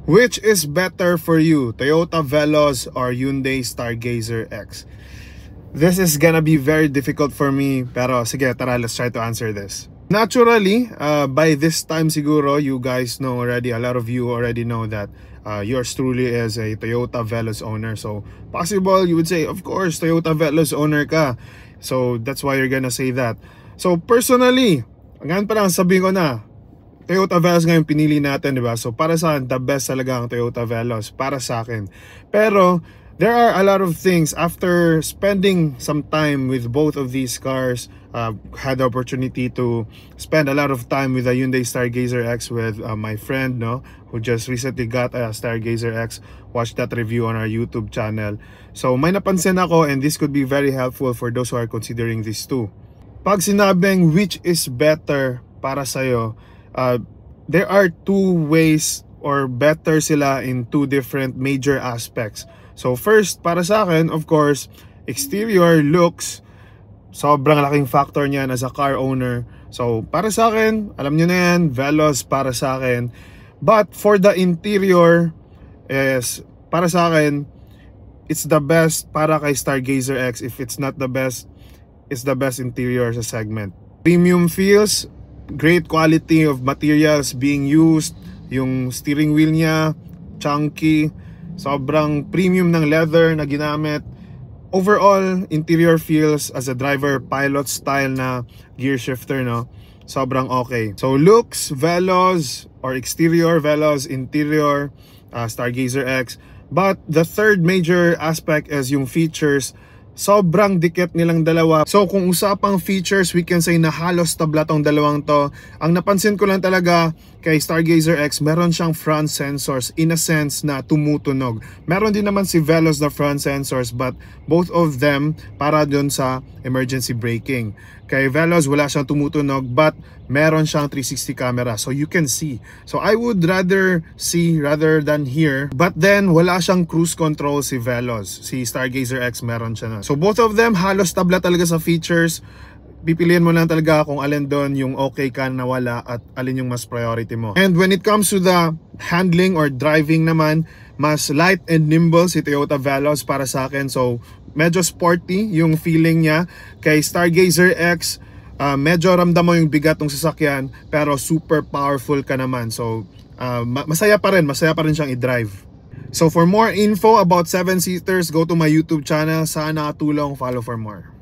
Which is better for you, Toyota Veloz or Hyundai Stargazer X? This is gonna be very difficult for me, pero sige, tara, let's try to answer this. Naturally, by this time siguro, you guys know already, a lot of you already know that yours truly is a Toyota Veloz owner. So, possible you would say, of course, Toyota Veloz owner ka. So, that's why you're gonna say that. So, personally, ngayon pa lang sabihin ko na, Toyota Veloz ngayon pinili natin, di ba? So para sa akin, the best talaga ang Toyota Veloz para sa akin. Pero there are a lot of things after spending some time with both of these cars. Had the opportunity to spend a lot of time with the Hyundai Stargazer X with my friend, no, who just recently got a Stargazer X. Watch that review on our YouTube channel. So may napansin ako, and this could be very helpful for those who are considering these two. Pag sinabing which is better para sa'yo, there are two ways or better sila in two different major aspects. So first, para sa akin, of course, exterior looks, sobrang laking factor niyan as a car owner. So para sa akin, alam niyo na yan, Veloz para sa akin. But for the interior, is para sa akin, it's the best para kay Stargazer X. If it's not the best, it's the best interior sa segment. Premium feels, great quality of materials being used, yung steering wheel niya chunky, sobrang premium ng leather na ginamit. Overall, interior feels as a driver pilot style na gear shifter, no, sobrang okay. So looks, Veloz, or exterior Veloz, interior Stargazer X. But the third major aspect is yung features. Sobrang dikit nilang dalawa. So kung usapang features, we can say na halos tabla tong dalawang to. Ang napansin ko lang talaga kay Stargazer X, meron siyang front sensors in a sense na tumutunog. Meron din naman si Veloz na front sensors, but both of them para dun sa emergency braking. Kay Veloz wala siyang tumutunog, but meron siyang 360 camera, so you can see. So I would rather see rather than hear. But then wala siyang cruise control si Veloz. Si Stargazer X meron siya na. So both of them halos tabla talaga sa features. Pipiliin mo lang talaga kung alin doon yung okay ka na wala at alin yung mas priority mo. And when it comes to the handling or driving naman, mas light and nimble si Toyota Veloz para sa akin. So medyo sporty yung feeling niya. Kay Stargazer X, medyo ramdam mo yung bigat ng sasakyan, pero super powerful ka naman. So masaya pa rin siyang i-drive. So for more info about 7-seaters, go to my YouTube channel. Sana nakatulong, follow for more.